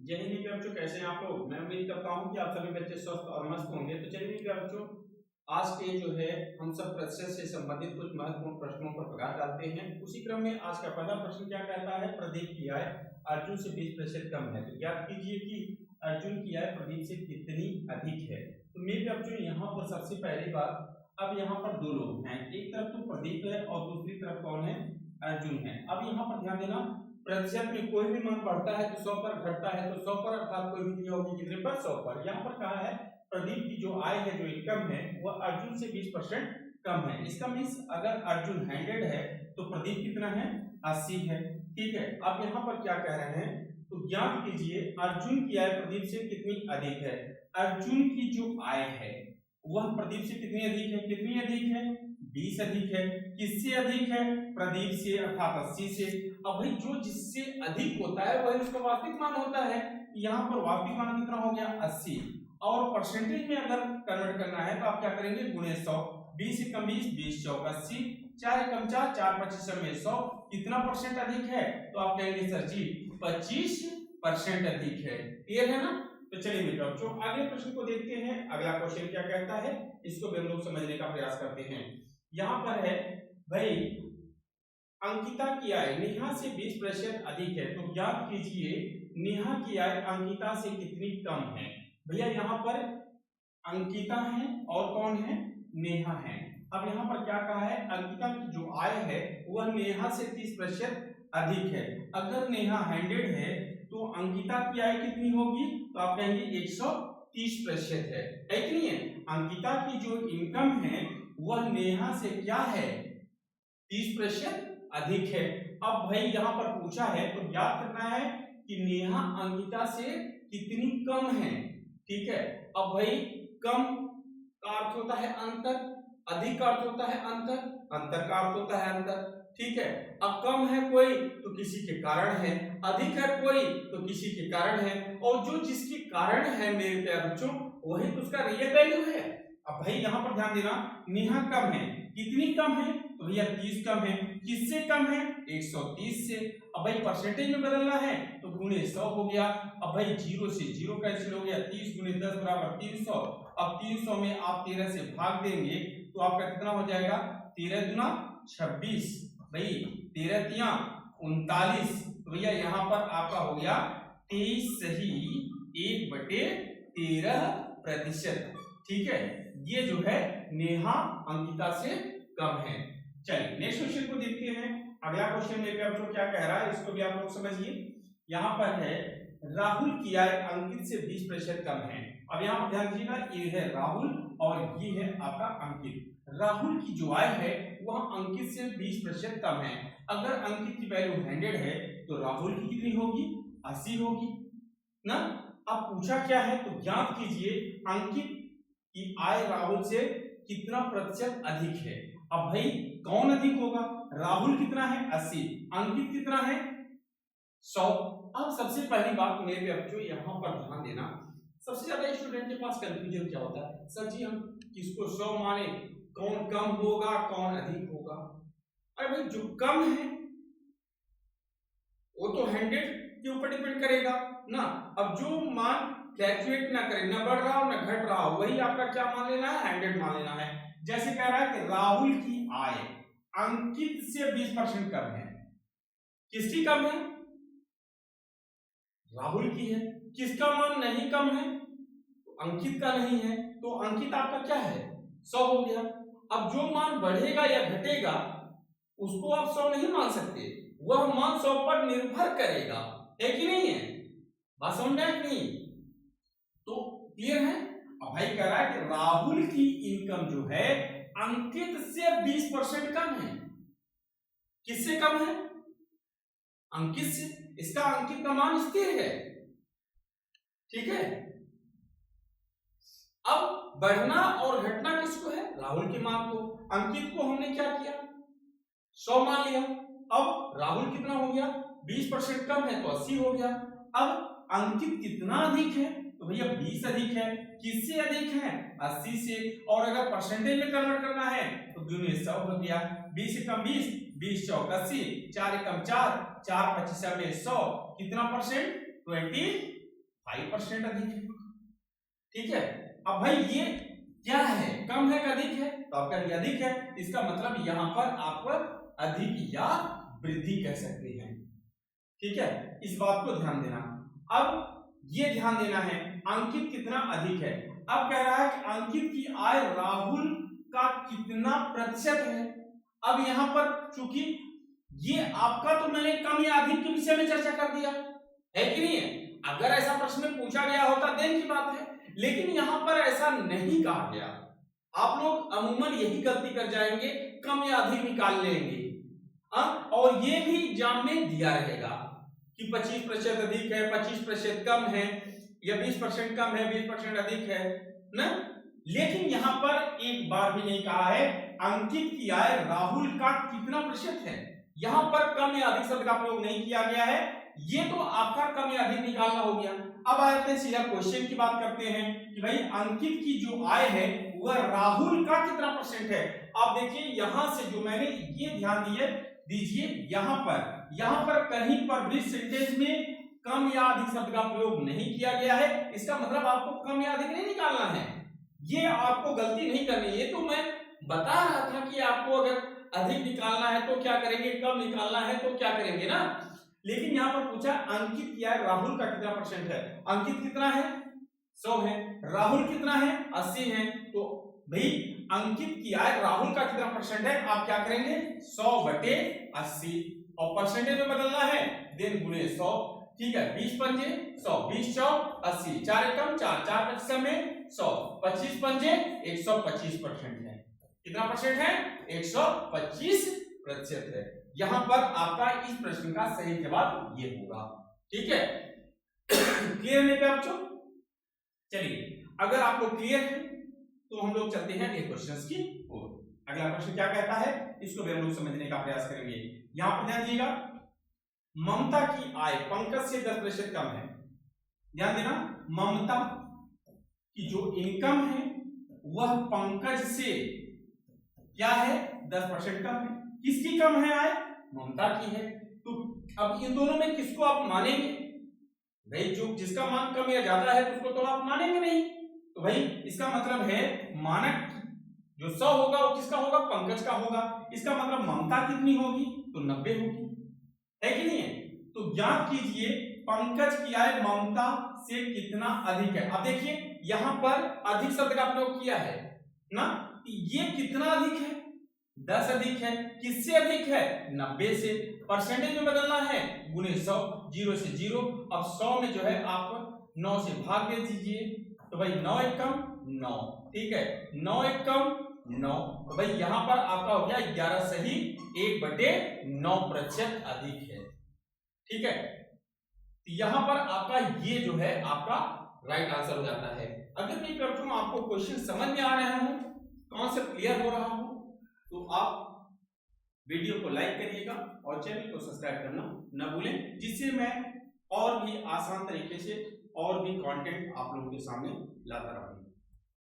जय हिंद मेरे बच्चों, कैसे हैं आप लोग। मैं उम्मीद करता हूं कि आप सभी बच्चे स्वस्थ और मस्त होंगे। तो चलिए मेरे बच्चों, आज के जो है हम सब प्रतिशत से संबंधित कुछ महत्वपूर्ण प्रश्नों पर प्रकाश डालते हैं। उसी क्रम में आज का पहला प्रश्न क्या कहता है, प्रदीप की आय अर्जुन से 20% कम है। तो ज्ञात कीजिए कि अर्जुन की आय प्रदीप से कितनी अधिक है। तो मेरे बच्चों यहाँ पर सबसे पहली बात, अब यहाँ पर दो लोग हैं, एक तरफ तो प्रदीप है और दूसरी तरफ कौन है, अर्जुन है। अब यहाँ पर ध्यान देना, प्रतिशत में कोई भी मान बढ़ता है तो 100 पर, घटता है तो 100 पर, अर्थात कोई भी क्रिया होगी कितने पर, 100 पर। यहाँ पर कहा है प्रदीप की जो आय है, जो इनकम है, वह अर्जुन से 20% कम है। इसका मीन्स अगर अर्जुन 100 है तो प्रदीप कितना है, 80 है। ठीक है, अब यहाँ पर क्या कह रहे हैं, तो ज्ञात कीजिए अर्जुन की आय प्रदीप से कितनी अधिक है। अर्जुन की जो आय है वह प्रदीप से कितनी अधिक है, कितनी अधिक है, 20 अधिक है। किससे अधिक है, प्रदीप से, अर्थात 80 से। अब भाई जो जिससे अधिक होता है वही उसका वास्तविक मान होता है। यहाँ पर वास्तविक मान कितना हो गया, 80, और परसेंटेज में अगर कन्वर्ट करना है तो आप क्या करेंगे, गुणे 100। 20 एकम 20, 20 चौक 80, 4 एकम 4, 4 25 में 100, कितना परसेंट अधिक है, तो आप कहेंगे सर जी 25% अधिक है। क्लियर है ना। तो चलिए मेरे बच्चों अगले प्रश्न को देखते हैं। अगला क्वेश्चन क्या कहता है, इसको भी हम लोग समझने का प्रयास करते हैं। यहाँ पर है भाई, अंकिता की आय नेहा से 20% अधिक है। तो ज्ञात कीजिए नेहा की आय अंकिता से कितनी कम है। भैया यहाँ पर अंकिता है और कौन है, नेहा है। अब यहाँ पर क्या कहा है, अंकिता की जो आय है वह नेहा से 30% अधिक है। अगर नेहा 100 है तो अंकिता की आय कितनी होगी, तो आप कहेंगे 130% है कि नहीं है। अंकिता की जो इनकम है वह नेहा से क्या है, 30% अधिक है। अब भाई यहाँ पर पूछा है तो याद करना है कि नेहा अंकिता से कितनी कम है। ठीक है, अब भाई कम का अर्थ होता है अंतर, अधिक का अर्थ होता है अंतर, अंतर का अर्थ होता है अंतर। ठीक है, अब कम है कोई तो किसी के कारण है, अधिक है कोई तो किसी के कारण है, और जो जिसके कारण है मेरे प्यारे बच्चों वही तो उसका रियल वैल्यू है। अब भाई यहाँ पर ध्यान देना, नेहा कम है, कितनी कम है, तो भैया 30 कम है। किससे कम है, 130 से। अब भाई परसेंटेज में बदलना है तो गुणे 100 हो गया। अब भाई 0 से 0 कैंसिल हो गया, 30 गुणे 10 बराबर 300। अब 300 में आप 13 से भाग देंगे तो आपका कितना हो जाएगा, 13 गुना 26, भाई 13 तिया 39। तो भैया यहाँ पर आपका हो गया 23 सही 1/13%। ठीक है, ये जो है नेहा अंकिता से कम है। चलिए नेक्स्ट क्वेश्चन को देखते हैं। अगला क्वेश्चन मेरे बच्चों क्या कह रहा है, इसको भी आप लोग समझिए। यहाँ पर है राहुल की आय अंकित से 20% कम है। अब यहाँ पर ध्यान दीजिएगा, ये है राहुल और ये है आपका अंकित। राहुल की जो आय है वह अंकित से 20% कम है। अगर अंकित की वैल्यू 100 है तो राहुल की कितनी होगी, 80 होगी ना। अब पूछा क्या है, तो ज्ञात कीजिए अंकित की आय राहुल से कितना प्रतिशत अधिक है। अब भाई कौन अधिक होगा, राहुल कितना है 80, अंकित कितना है 100। अब सबसे पहली बात मेरे बच्चों यहाँ पर ध्यान देना, सबसे ज्यादा स्टूडेंट के पास कंफ्यूजन क्या होता है, सर जी हम किसको 100 माने, कौन कम होगा कौन अधिक होगा। अरे भाई जो कम है वो तो 100 के ऊपर डिपेंड करेगा ना। अब जो मान फ्लैक्चुएट ना करे, ना बढ़ रहा हो ना घट रहा हो, वही आपका क्या मान लेना है, 100 मान लेना है। जैसे कह रहा है कि राहुल की आय अंकित से 20% कम है। किसकी कम है, राहुल की है। किसका मान नहीं कम है, तो अंकित का नहीं है। तो अंकित आपका क्या है, 100 हो गया। अब जो मान बढ़ेगा या घटेगा उसको आप 100 नहीं मान सकते, वह मान 100 पर निर्भर करेगा, है कि नहीं है, बात समझ में नहीं। तो क्लियर है। अब भाई कह रहा है कि राहुल की इनकम जो है अंकित से 20% कम है। किससे कम है, अंकित से। इसका अंकित का मान स्थिर है। ठीक है, अब बढ़ना और घटना किसको है, राहुल के मान को। अंकित को हमने क्या किया, 100 मान लिया। अब राहुल कितना हो गया, 20% कम है तो 80 हो गया। अब अंकित कितना अधिक है, तो भैया 20 अधिक है। किससे अधिक है, 80 से। और अगर परसेंटेज में कन्वर्ट करना है तो गुणे 100 हो गया। 20 एकम 20, 20 चौक 80, 4 एकम 4, 4 25 में 100, कितना परसेंट, 20 5% अधिक है। ठीक है, अब भाई ये क्या है, कम है कि अधिक है? तो आपका ये अधिक है, इसका मतलब यहां पर आप अधिक या वृद्धि कह सकते हैं। ठीक है, इस बात को ध्यान देना। अब ये ध्यान देना है अंकित कितना अधिक है। अब कह रहा है कि अंकित की आय राहुल का कितना प्रतिशत है। अब यहां पर चूंकि ये आपका, तो मैंने कम या अधिक के विषय में चर्चा कर दिया है कि नहीं है। अगर ऐसा प्रश्न में पूछा गया होता देन की बात है, लेकिन यहां पर ऐसा नहीं कहा गया। आप लोग अमूमन यही गलती कर जाएंगे, कम या अधिक निकाल लेंगे। और ये भी एग्जाम में दिया रहेगा कि 25% अधिक है, 25% कम है, या 20% कम है, 20% अधिक है ना। लेकिन यहां पर एक बार भी नहीं कहा है अंकित की आय राहुल का कितना प्रतिशत है। यहां पर कम या अधिक शब्द का प्रयोग नहीं किया गया है। ये तो आपका कम या अधिक निकालना हो गया। अब आते हैं सीधा क्वेश्चन की बात करते हैं कि भाई अंकित की जो आय है वह राहुल का कितना परसेंट है। आप देखिए यहां से जो मैंने ये ध्यान दीजिए यहां पर कहीं पर भी सेंटेंस में कम या अधिक शब्द का प्रयोग नहीं किया गया है। इसका मतलब आपको कम या अधिक नहीं निकालना है, ये आपको गलती नहीं करनी। ये तो मैं बता रहा था कि आपको अगर अधिक निकालना है तो क्या करेंगे, कम निकालना है तो क्या करेंगे ना। लेकिन यहां पर पूछा अंकित किया है राहुल का कितना परसेंट है। अंकित कितना है, 100 है, राहुल कितना है, 80 है। तो भाई अंकित की आय राहुल का कितना परसेंट है, आप क्या करेंगे 100/80 और परसेंटेज में बदलना है, देन गुणे 100। ठीक है, 20 पंजे 100, 20 चौक 80, 4 एकम 4, 4 प्रतिशत में 100, 25 पंजे 125% है। कितना परसेंट है, 125% है। यहां पर आपका इस प्रश्न का सही जवाब ये होगा। ठीक है, क्लियर है क्या बच्चों? चलिए, अगर आपको क्लियर है तो हम लोग चलते हैं एक क्वेश्चन की ओर। अगला प्रश्न क्या कहता है, इसको भी हम लोग समझने का प्रयास करेंगे। यहां पर ध्यान दीजिएगा, ममता की आय पंकज से 10% कम है। ध्यान देना, ममता की जो इनकम है वह पंकज से क्या है, 10% कम है। किसकी कम है आय, ममता की है। तो अब इन दोनों में किसको आप मानेंगे भाई, जो जिसका मान कम या ज्यादा है तो उसको तो आप मानेंगे नहीं। तो भाई इसका मतलब है मानक जो 100 होगा वो किसका होगा, पंकज का होगा। इसका मतलब ममता कितनी होगी, तो 90 होगी, है कि नहीं है। तो ज्ञात कीजिए पंकज की आय ममता से कितना अधिक है। अब देखिए यहां पर अधिक शब्द का प्रयोग किया है ना, ये कितना अधिक है, 10 अधिक है। किससे अधिक है, 90 से। परसेंटेज में बदलना है, गुणे 100, 0 से 0। अब 100 में जो है आप 9 से भाग दे दीजिए, तो भाई 9 एकम 9। ठीक है, 9 एकम 9। तो भाई यहां पर आपका हो गया 11 सही 1/9% अधिक है। ठीक है, यहां पर आपका ये जो है आपका राइट आंसर हो जाता है। अगर मैं बच्चों आपको क्वेश्चन समझ में आ रहा हो, कॉन्सेप्ट क्लियर हो रहा हो, तो आप वीडियो को लाइक करिएगा और चैनल को सब्सक्राइब करना न भूलें, जिससे मैं और भी आसान तरीके से और भी कंटेंट आप लोगों के सामने लाता रहूं।